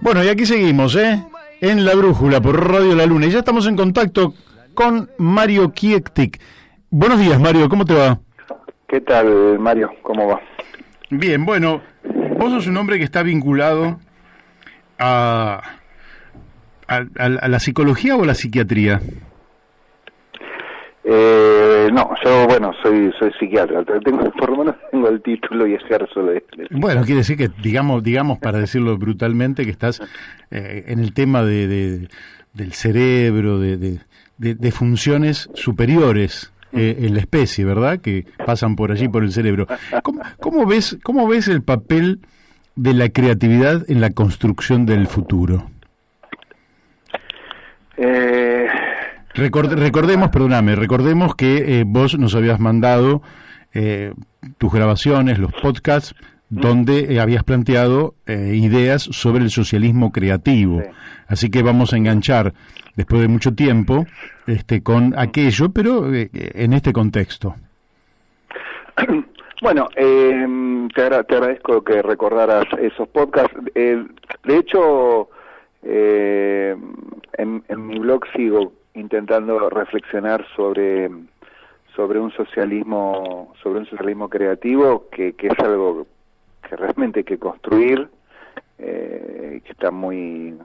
Bueno, y aquí seguimos, en La Brújula, por Radio La Luna. Y ya estamos en contacto con Mario Kiektik. Buenos días, Mario, ¿cómo te va? ¿Qué tal, Mario? ¿Cómo va? Bien, bueno, vos sos un hombre que está vinculado a la psicología o a la psiquiatría. No, yo, soy psiquiatra. Por lo menos tengo el título y ejerzo de Bueno, quiere decir que, digamos, para decirlo brutalmente, que estás en el tema del cerebro, de funciones superiores en la especie, ¿verdad? Que pasan por allí, por el cerebro. ¿Cómo ves el papel de la creatividad en la construcción del futuro? Recordemos que vos nos habías mandado tus grabaciones, los podcasts, donde habías planteado ideas sobre el socialismo creativo. Sí. Así que vamos a enganchar, después de mucho tiempo, con aquello, pero en este contexto. Bueno, te agradezco que recordaras esos podcasts. De hecho, en mi blog sigo intentando reflexionar sobre un socialismo creativo que es algo que realmente hay que construir, que está muy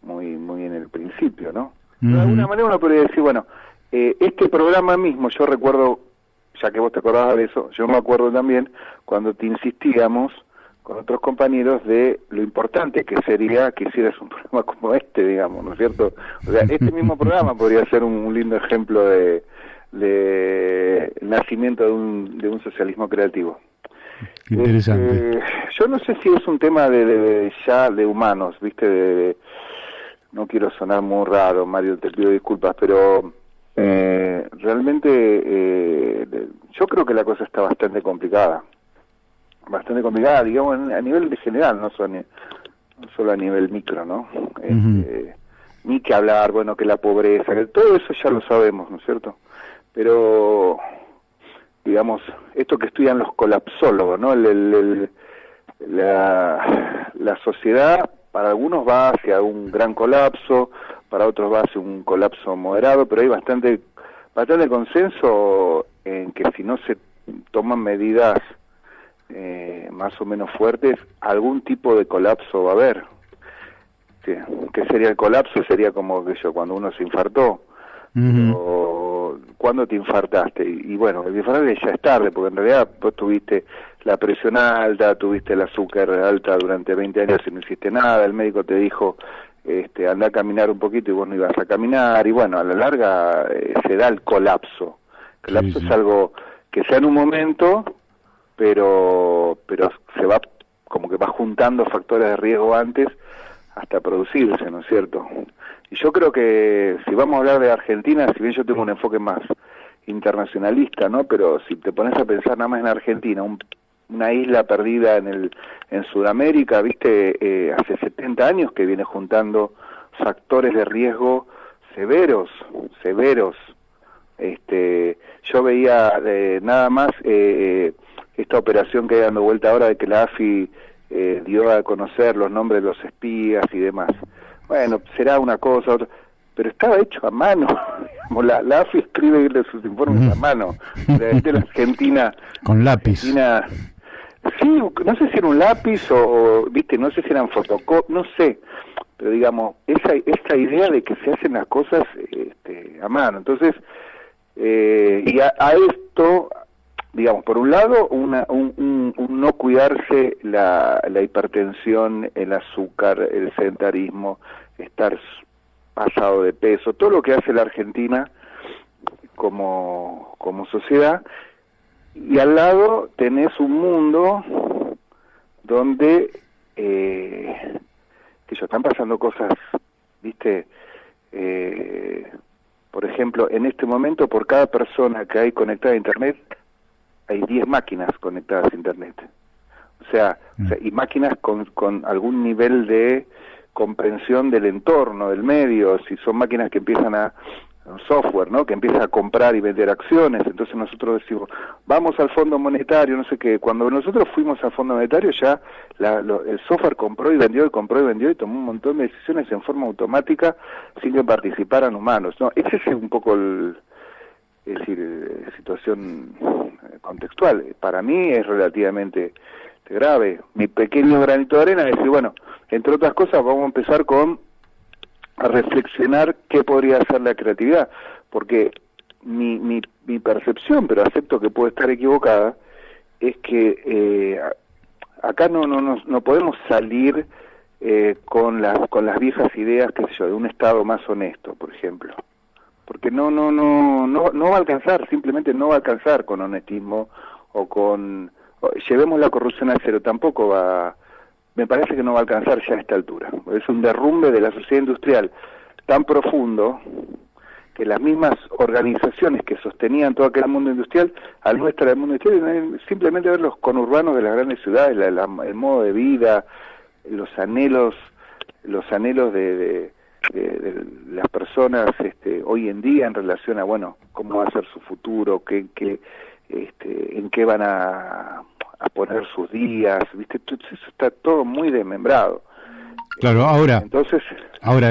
en el principio, ¿no? De alguna manera uno podría decir, bueno, este programa mismo, yo recuerdo, ya que vos te acordabas de eso, yo me acuerdo también cuando te insistíamos con otros compañeros de lo importante que sería que hicieras un programa como este, digamos, ¿no es cierto? O sea, este mismo programa podría ser un lindo ejemplo de nacimiento de un socialismo creativo. Qué interesante. Yo no sé si es un tema de humanos, ¿viste? No quiero sonar muy raro, Mario, te pido disculpas, pero realmente yo creo que la cosa está bastante complicada, digamos, a nivel de general, no solo a nivel micro, ¿no? Ni que hablar, bueno, que la pobreza, que todo eso ya lo sabemos, ¿no es cierto? Pero, digamos, esto que estudian los colapsólogos, ¿no? La sociedad, para algunos va hacia un gran colapso, para otros va hacia un colapso moderado, pero hay bastante consenso en que si no se toman medidas más o menos fuertes, algún tipo de colapso va a haber. Sí, ¿qué sería el colapso? Sería como que cuando uno se infartó. O ¿cuándo te infartaste? Y bueno, el infartaste ya es tarde, porque en realidad vos tuviste la presión alta, tuviste el azúcar alta durante 20 años y no hiciste nada, el médico te dijo anda a caminar un poquito y vos no ibas a caminar, y bueno, a la larga se da el colapso. El colapso es algo que sea en un momento, pero se va, como que va juntando factores de riesgo antes hasta producirse, ¿no es cierto? Y yo creo que si vamos a hablar de Argentina, si bien yo tengo un enfoque más internacionalista, ¿no? Pero si te pones a pensar nada más en Argentina, una isla perdida en Sudamérica, ¿viste? Hace 70 años que viene juntando factores de riesgo severos. Yo veía nada más esta operación que hay dando vuelta ahora de que la AFI dio a conocer los nombres de los espías y demás. Bueno, será una cosa, otra, pero estaba hecho a mano. La AFI escribe sus informes a mano. De la Argentina. Con lápiz. Argentina, sí, no sé si era un lápiz o viste, no sé si eran fotocopias, no sé. Pero digamos, esa idea de que se hacen las cosas a mano. Entonces, y a esto, digamos, por un lado, un no cuidarse la hipertensión, el azúcar, el sedentarismo, estar pasado de peso, todo lo que hace la Argentina como sociedad, y al lado tenés un mundo donde están pasando cosas, ¿viste? Por ejemplo, en este momento, por cada persona que hay conectada a Internet, hay 10 máquinas conectadas a Internet. O sea, y máquinas con algún nivel de comprensión del entorno, del medio. Si son máquinas que empiezan a un software, ¿no? Que empieza a comprar y vender acciones. Entonces nosotros decimos, vamos al Fondo Monetario, no sé qué. Cuando nosotros fuimos al Fondo Monetario ya el software compró y vendió y tomó un montón de decisiones en forma automática sin que participaran humanos, ¿no? Ese es un poco es decir, situación contextual. Para mí es relativamente grave. Mi pequeño granito de arena es decir, bueno, entre otras cosas vamos a empezar a reflexionar qué podría ser la creatividad, porque mi percepción, pero acepto que puede estar equivocada, es que acá no podemos salir con las viejas ideas, qué sé yo, de un Estado más honesto, por ejemplo, porque no va a alcanzar, simplemente no va a alcanzar con honestismo llevemos la corrupción al cero, tampoco va. Me parece que no va a alcanzar ya a esta altura. Es un derrumbe de la sociedad industrial tan profundo que las mismas organizaciones que sostenían todo aquel mundo industrial, al no estar en el mundo industrial, simplemente ver los conurbanos de las grandes ciudades, el modo de vida, los anhelos de las personas hoy en día en relación a, bueno, cómo va a ser su futuro, en qué van a poner sus días, ¿viste? Eso está todo muy desmembrado. Claro, ahora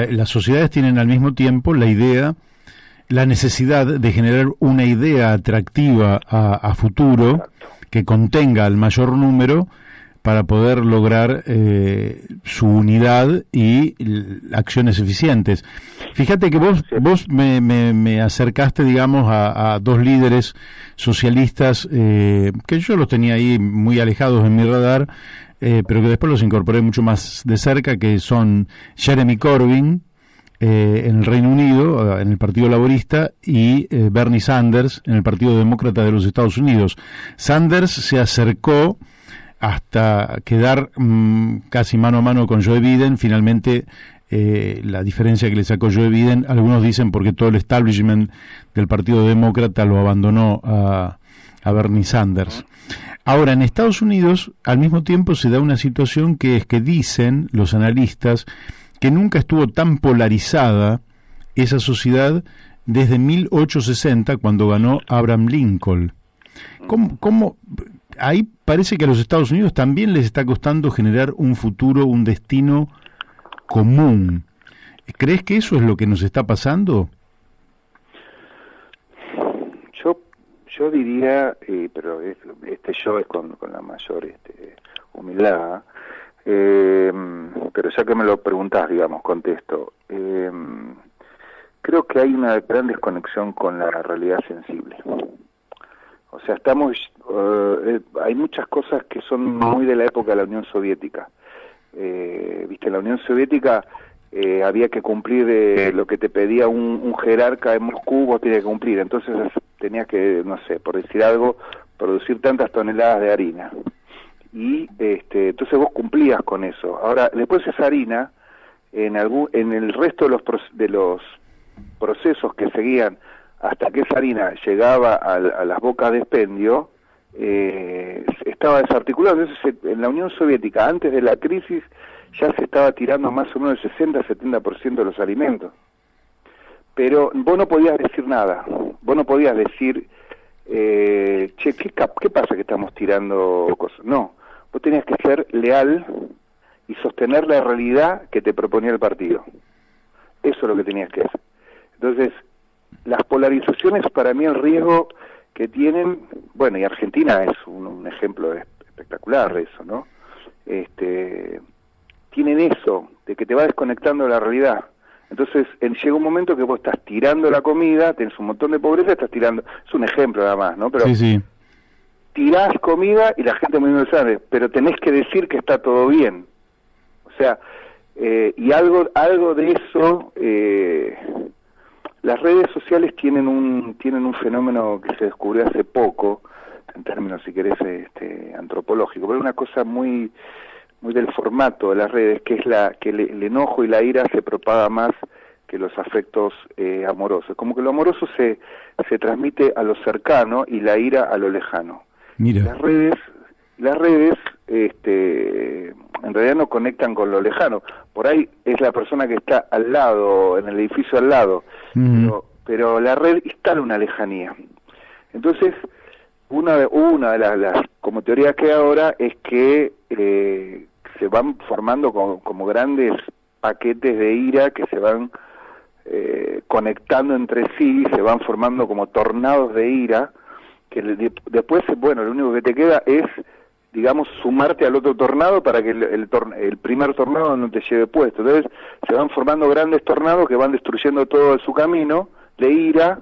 las sociedades tienen al mismo tiempo la necesidad de generar una idea atractiva a futuro. Exacto. Que contenga al mayor número para poder lograr su unidad y acciones eficientes. Fíjate que vos me acercaste, digamos, a dos líderes socialistas que yo los tenía ahí muy alejados en mi radar, pero que después los incorporé mucho más de cerca, que son Jeremy Corbyn en el Reino Unido, en el Partido Laborista, y Bernie Sanders en el Partido Demócrata de los Estados Unidos. Sanders se acercó hasta quedar casi mano a mano con Joe Biden. Finalmente, la diferencia que le sacó Joe Biden, algunos dicen porque todo el establishment del Partido Demócrata lo abandonó a Bernie Sanders. Ahora, en Estados Unidos, al mismo tiempo se da una situación que es que dicen los analistas que nunca estuvo tan polarizada esa sociedad desde 1860, cuando ganó Abraham Lincoln. ¿Cómo ahí parece que a los Estados Unidos también les está costando generar un futuro, un destino común? ¿Crees que eso es lo que nos está pasando? Yo diría, pero yo es con la mayor humildad, pero ya que me lo preguntás, digamos, contesto. Creo que hay una gran desconexión con la realidad sensible. O sea, hay muchas cosas que son muy de la época de la Unión Soviética. Viste, en la Unión Soviética había que cumplir lo que te pedía un jerarca en Moscú, vos tenías que cumplir. Entonces tenías que, no sé, por decir algo, producir tantas toneladas de harina. Y entonces vos cumplías con eso. Ahora, después esa harina, en el resto de los procesos que seguían hasta que esa harina llegaba a las bocas de expendio, estaba desarticulado. Entonces, en la Unión Soviética, antes de la crisis, ya se estaba tirando más o menos el 60-70% de los alimentos. Pero vos no podías decir nada. Vos no podías decir, ¿qué pasa que estamos tirando cosas? No, vos tenías que ser leal y sostener la realidad que te proponía el partido. Eso es lo que tenías que hacer. Entonces, las polarizaciones, para mí el riesgo que tienen, bueno, y Argentina es un ejemplo espectacular de eso, ¿no? Tienen eso, de que te va desconectando de la realidad. Entonces, llega un momento que vos estás tirando la comida, tenés un montón de pobreza, estás tirando, es un ejemplo nada más, ¿no? Pero sí. Tirás comida y la gente muy no sabe, pero tenés que decir que está todo bien. O sea, y algo de eso, las redes sociales tienen un fenómeno que se descubrió hace poco, en términos, si querés, antropológicos, pero una cosa muy del formato de las redes, que es que el enojo y la ira se propaga más que los afectos amorosos. Como que lo amoroso se transmite a lo cercano y la ira a lo lejano. Mira. Las redes en realidad no conectan con lo lejano. Por ahí es la persona que está al lado, en el edificio al lado, pero la red instala una lejanía. Entonces, una de las como teorías que hay ahora es que se van formando como grandes paquetes de ira que se van conectando entre sí, se van formando como tornados de ira, que después, bueno, lo único que te queda es, digamos, sumarte al otro tornado para que el primer tornado no te lleve puesto. Entonces se van formando grandes tornados que van destruyendo todo su camino de ira,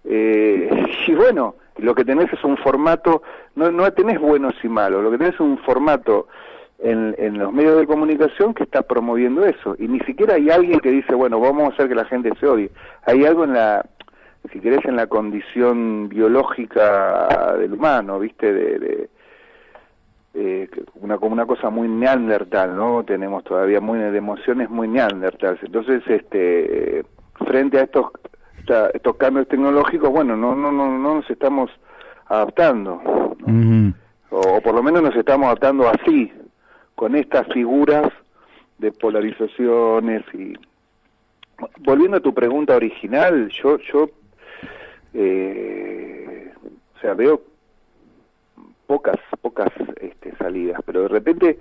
y bueno, lo que tenés es un formato, no tenés buenos y malos, lo que tenés es un formato en los medios de comunicación que está promoviendo eso, y ni siquiera hay alguien que dice, bueno, vamos a hacer que la gente se odie. Hay algo en la, si querés, en la condición biológica del humano, ¿viste? Como una cosa muy neandertal, ¿no? Tenemos todavía de emociones muy neandertales. Entonces, frente a estos cambios tecnológicos, bueno, no nos estamos adaptando, ¿no? O por lo menos nos estamos adaptando así, con estas figuras de polarizaciones. Y volviendo a tu pregunta original, yo o sea, veo pocas salidas, pero de repente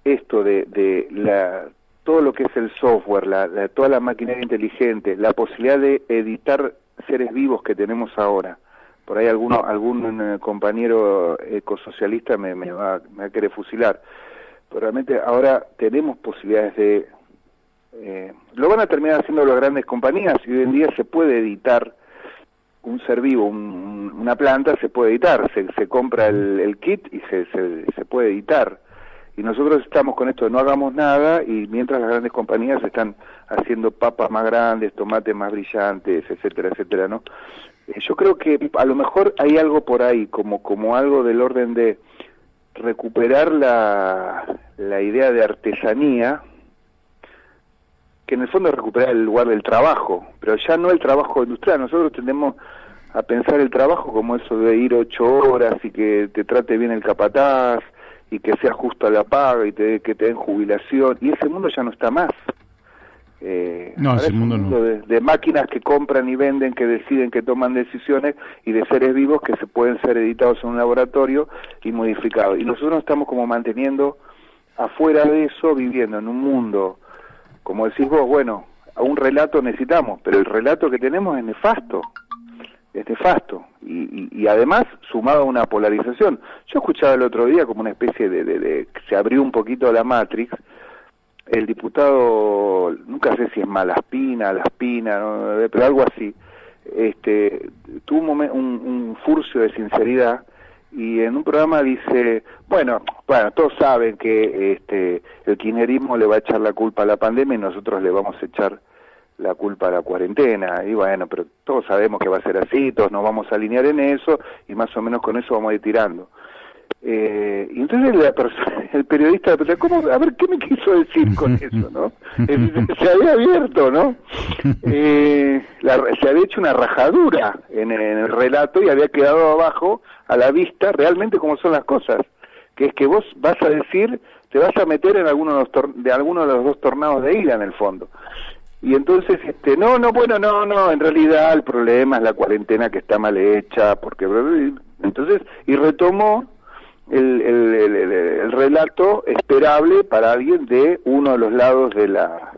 esto de todo lo que es el software, toda la maquinaria inteligente, la posibilidad de editar seres vivos que tenemos ahora. Por ahí algún compañero ecosocialista me va a querer fusilar, pero realmente ahora tenemos posibilidades de lo van a terminar haciendo las grandes compañías, y hoy en día se puede editar un ser vivo, una planta se puede editar, se compra el kit y se puede editar. Y nosotros estamos con esto de no hagamos nada, y mientras las grandes compañías están haciendo papas más grandes, tomates más brillantes, etcétera, etcétera, ¿no? Yo creo que a lo mejor hay algo por ahí, como algo del orden de recuperar la idea de artesanía, que en el fondo es recuperar el lugar del trabajo, pero ya no el trabajo industrial. Nosotros tendemos a pensar el trabajo como eso de ir 8 horas y que te trate bien el capataz y que sea justo a la paga y que te den jubilación, y ese mundo ya no está más. No, ese mundo no. De máquinas que compran y venden, que deciden, que toman decisiones, y de seres vivos que se pueden ser editados en un laboratorio y modificados. Y nosotros nos estamos como manteniendo afuera de eso, viviendo en un mundo, como decís vos, bueno, a un relato necesitamos, pero el relato que tenemos es nefasto, y además sumado a una polarización. Yo escuchaba el otro día como una especie de se abrió un poquito la Matrix. El diputado, nunca sé si es Malaspina, ¿no? Pero algo así, tuvo un furcio de sinceridad, y en un programa dice, bueno, todos saben que el kirchnerismo le va a echar la culpa a la pandemia y nosotros le vamos a echar la culpa a la cuarentena, y bueno, pero todos sabemos que va a ser así, todos nos vamos a alinear en eso, y más o menos con eso vamos a ir tirando. Y entonces el periodista le pregunta, a ver, ¿qué me quiso decir con eso, no? Se había abierto, ¿no? Se había hecho una rajadura en el relato y había quedado abajo a la vista realmente cómo son las cosas, que es que vos vas a decir, te vas a meter en alguno de los dos tornados de ira en el fondo. Y entonces, no, en realidad el problema es la cuarentena que está mal hecha, porque entonces, y retomó el relato esperable para alguien de uno de los lados de la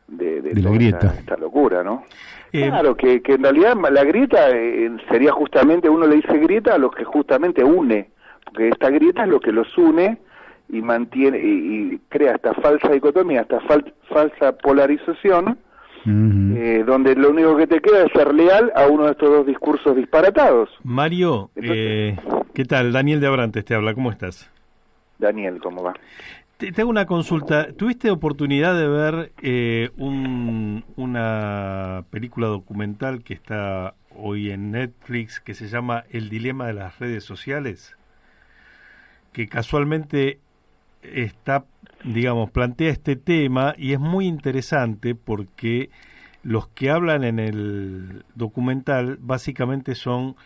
grieta, esta locura, ¿no? Claro, que en realidad la grieta sería justamente, uno le dice grieta a los que justamente une, porque esta grieta es lo que los une y mantiene y crea esta falsa dicotomía, esta falsa polarización, donde lo único que te queda es ser leal a uno de estos dos discursos disparatados. Mario, entonces, ¿qué tal? Daniel de Abrantes te habla, ¿cómo estás? Daniel, ¿cómo va? Te hago una consulta. ¿Tuviste oportunidad de ver una película documental que está hoy en Netflix que se llama El dilema de las redes sociales? Que casualmente plantea este tema y es muy interesante porque los que hablan en el documental básicamente son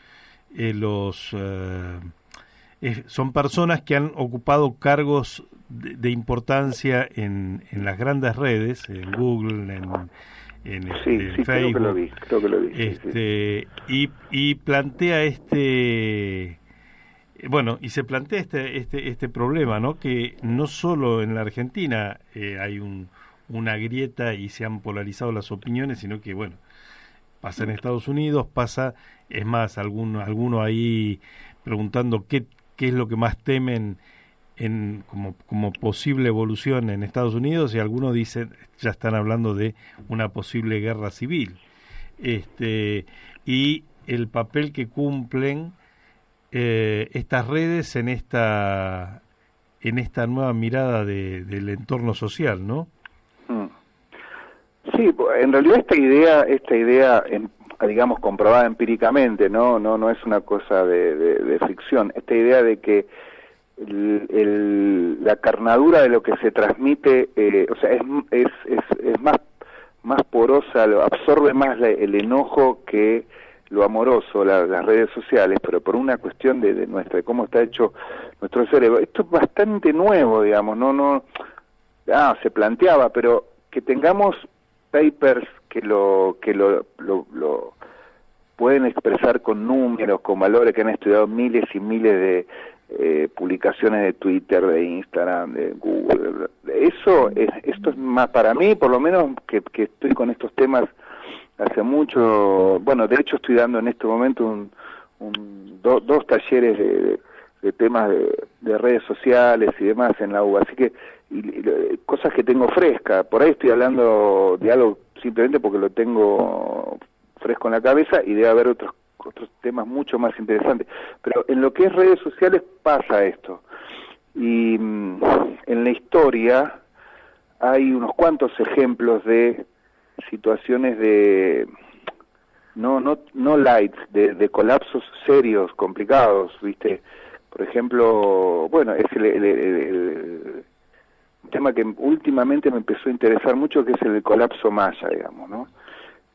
son personas que han ocupado cargos de importancia en las grandes redes, en Google, en Facebook. Creo que lo vi. Sí. Y plantea bueno, y se plantea este problema, ¿no? Que no solo en la Argentina hay una grieta y se han polarizado las opiniones, sino que, bueno, pasa en Estados Unidos, es más, alguno ahí preguntando qué es lo que más temen como posible evolución en Estados Unidos, y algunos dicen, ya están hablando de una posible guerra civil. Y el papel que cumplen estas redes en esta nueva mirada del entorno social, ¿no? Sí, en realidad esta idea, digamos, comprobada empíricamente, no es una cosa de ficción. Esta idea de que la carnadura de lo que se transmite, o sea, es más porosa, absorbe más el enojo que lo amoroso, las redes sociales, pero por una cuestión de de cómo está hecho nuestro cerebro. Esto es bastante nuevo, digamos, se planteaba, pero que tengamos papers que lo pueden expresar con números, con valores, que han estudiado miles y miles de publicaciones de Twitter, de Instagram, de Google. Esto es más para mí, por lo menos, que estoy con estos temas hace mucho. Bueno, de hecho estoy dando en este momento dos talleres de temas de redes sociales y demás en la UBA, así que cosas que tengo fresca. Por ahí estoy hablando de algo simplemente porque lo tengo fresco en la cabeza, y debe haber otros temas mucho más interesantes, pero en lo que es redes sociales pasa esto, y en la historia hay unos cuantos ejemplos de situaciones de no light, de colapsos serios, complicados, ¿viste? Por ejemplo, bueno, es el tema que últimamente me empezó a interesar mucho, que es el colapso maya, digamos, ¿no?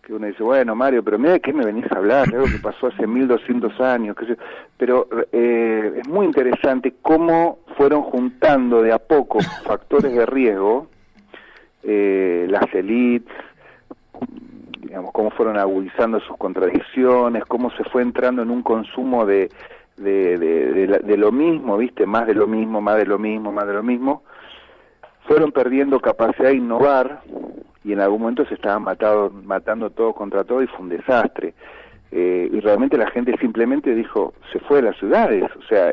Que uno dice, bueno, Mario, pero mira de qué me venís a hablar, algo que pasó hace 1200 años, qué sé yo. Pero es muy interesante cómo fueron juntando de a poco factores de riesgo, las élites, digamos, cómo fueron agudizando sus contradicciones, cómo se fue entrando en un consumo de lo mismo, ¿viste? Más de lo mismo, más de lo mismo, más de lo mismo. Fueron perdiendo capacidad de innovar, y en algún momento se estaban matando todos contra todo, y fue un desastre. Y realmente la gente simplemente dijo, se fue de las ciudades. O sea,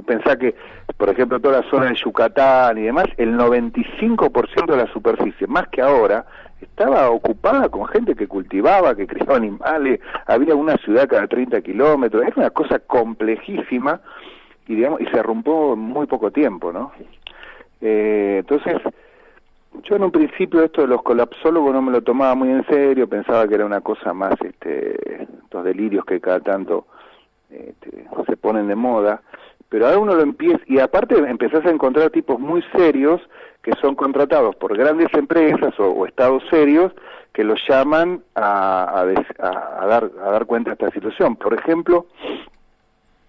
pensá que, por ejemplo, toda la zona de Yucatán y demás, el 95% de la superficie, más que ahora, estaba ocupada con gente que cultivaba, que criaba animales, había una ciudad cada 30 kilómetros, es una cosa complejísima, y se arrumbó en muy poco tiempo, ¿no? Entonces, yo en un principio esto de los colapsólogos no me lo tomaba muy en serio, pensaba que era una cosa más, estos delirios que cada tanto se ponen de moda, pero ahora uno lo empieza, y aparte empezás a encontrar tipos muy serios que son contratados por grandes empresas o estados serios que los llaman a dar cuenta de esta situación. Por ejemplo,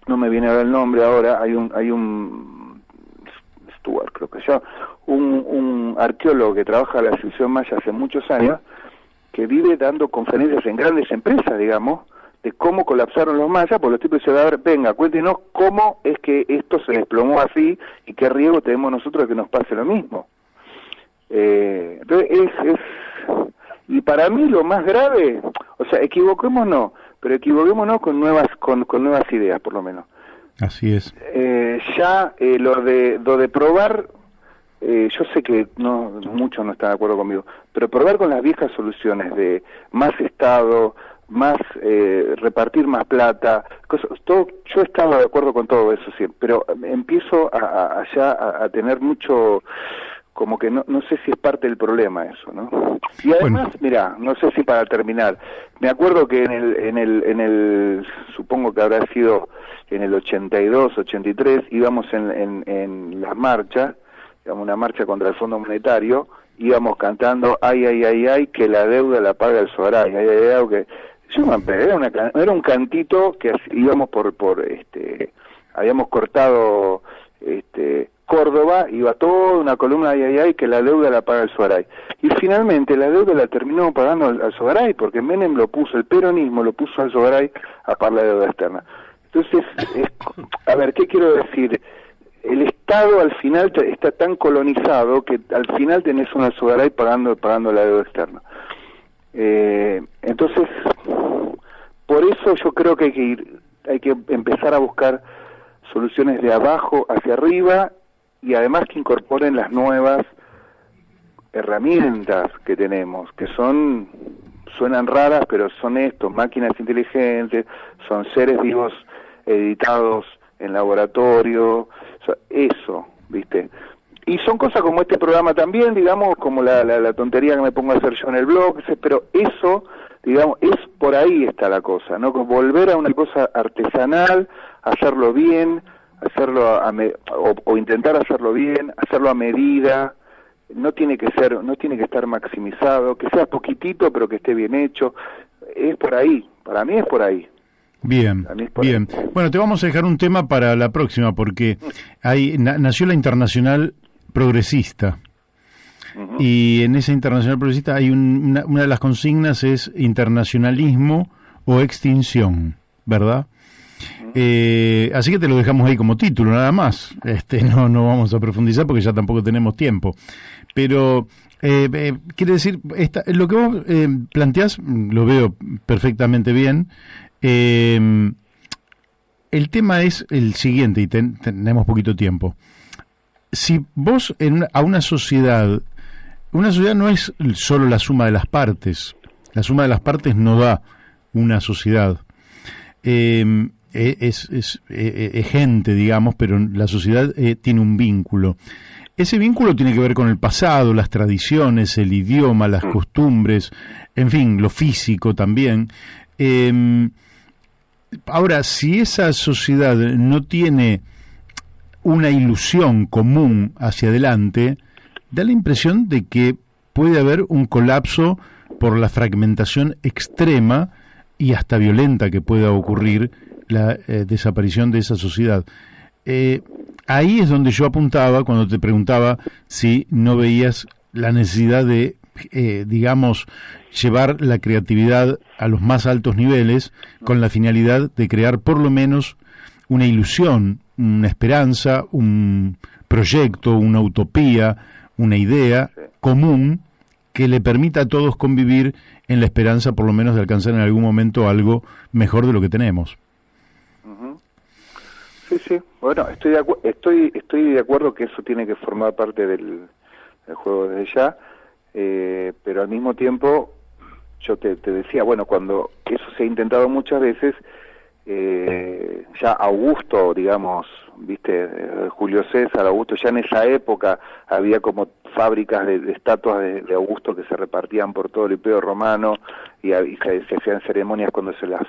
no me viene ahora el nombre ahora, hay un Stuart, creo que se llama, un arqueólogo que trabaja en la civilización maya hace muchos años, que vive dando conferencias en grandes empresas, digamos, de cómo colapsaron los mayas, porque los tipos dicen, a ver, venga, cuéntenos cómo es que esto se desplomó así, y qué riesgo tenemos nosotros de que nos pase lo mismo. Entonces, y para mí lo más grave, o sea, equivoquémonos con nuevas ideas, por lo menos. Así es. Lo de probar, yo sé que muchos no están de acuerdo conmigo, pero probar con las viejas soluciones de más Estado, más repartir más plata, todo, yo estaba de acuerdo con todo eso, sí, pero empiezo a tener mucho, como que no sé si es parte del problema eso, ¿no? Y además, mirá, no sé si para terminar, me acuerdo que en el supongo que habrá sido en el 82, 83, íbamos en la marcha, digamos, una marcha contra el Fondo Monetario, íbamos cantando, ay, ay, ay, ay, que la deuda la paga el Soaray, ay, ay, ay, que era un cantito que íbamos habíamos cortado Córdoba, iba toda una columna que la deuda la paga el Sogaray. Y finalmente la deuda la terminó pagando al Sogaray, porque Menem lo puso, el peronismo lo puso al Sogaray a pagar la deuda externa. Entonces, a ver, ¿qué quiero decir? El Estado al final está tan colonizado que al final tenés un Alzogaray pagando la deuda externa. Entonces, por eso yo creo que hay que empezar a buscar soluciones de abajo hacia arriba y además que incorporen las nuevas herramientas que tenemos, que suenan raras, pero son máquinas inteligentes, son seres vivos editados en laboratorio, eso, ¿viste? Y son cosas como este programa también, digamos, como la tontería que me pongo a hacer yo en el blog, pero eso, digamos, por ahí está la cosa, ¿no? Volver a una cosa artesanal, hacerlo bien, o intentar hacerlo bien, hacerlo a medida, no tiene que estar maximizado, que sea poquitito pero que esté bien hecho, es por ahí, para mí es por ahí. Bien, bien. Bueno, te vamos a dejar un tema para la próxima porque nació la Internacional Progresista. Uh-huh. Y en esa Internacional Progresista hay una de las consignas es internacionalismo o extinción, ¿verdad? Uh-huh. Así que te lo dejamos ahí como título, nada más. No vamos a profundizar porque ya tampoco tenemos tiempo. Pero quiere decir, lo que vos planteás, lo veo perfectamente bien. El tema es el siguiente, y tenemos poquito tiempo. Si vos a una sociedad no es solo la suma de las partes, la suma de las partes no da una sociedad, es gente, digamos, pero la sociedad tiene un vínculo. Ese vínculo tiene que ver con el pasado, las tradiciones, el idioma, las costumbres, en fin, lo físico también. Ahora, si esa sociedad no tiene una ilusión común hacia adelante, da la impresión de que puede haber un colapso por la fragmentación extrema y hasta violenta que pueda ocurrir la desaparición de esa sociedad. Ahí es donde yo apuntaba cuando te preguntaba si no veías la necesidad de, digamos, llevar la creatividad a los más altos niveles con la finalidad de crear por lo menos una ilusión, una esperanza, un proyecto, una utopía, una idea común que le permita a todos convivir en la esperanza por lo menos de alcanzar en algún momento algo mejor de lo que tenemos. Uh-huh. Sí, bueno, estoy de acuerdo que eso tiene que formar parte del juego desde ya, pero al mismo tiempo yo te decía, bueno, cuando eso se ha intentado muchas veces, ya Augusto, digamos, viste, Julio César, Augusto, ya en esa época había como fábricas de estatuas de Augusto que se repartían por todo el Imperio Romano y se hacían ceremonias cuando se las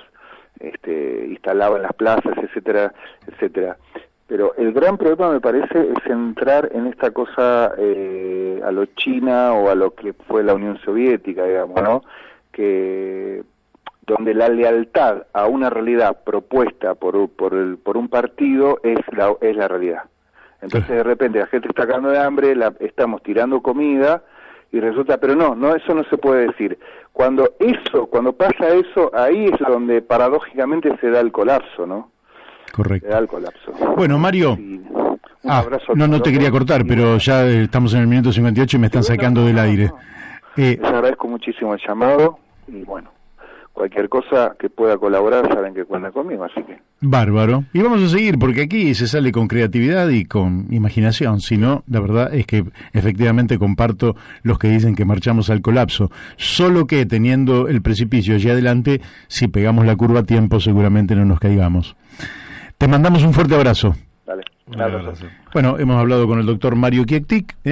instalaba en las plazas, etcétera, etcétera. Pero el gran problema, me parece, es entrar en esta cosa a lo China o a lo que fue la Unión Soviética, digamos, ¿no? Que donde la lealtad a una realidad propuesta por un partido es la realidad. Entonces de repente la gente está cagando de hambre, estamos tirando comida y resulta, pero no, eso no se puede decir. Cuando pasa eso, ahí es donde paradójicamente se da el colapso, ¿no? Correcto. Se da el colapso. Bueno, Mario, un abrazo. No te quería cortar, pero ya estamos en el minuto 58 y me están sacando del aire. Les agradezco muchísimo el llamado y bueno, cualquier cosa que pueda colaborar saben que cuentan conmigo, así que... Bárbaro. Y vamos a seguir, porque aquí se sale con creatividad y con imaginación, si no, la verdad es que efectivamente comparto los que dicen que marchamos al colapso, solo que teniendo el precipicio allí adelante, si pegamos la curva a tiempo seguramente no nos caigamos. Te mandamos un fuerte abrazo. Dale, un abrazo. Bueno, hemos hablado con el doctor Mario Kiektik.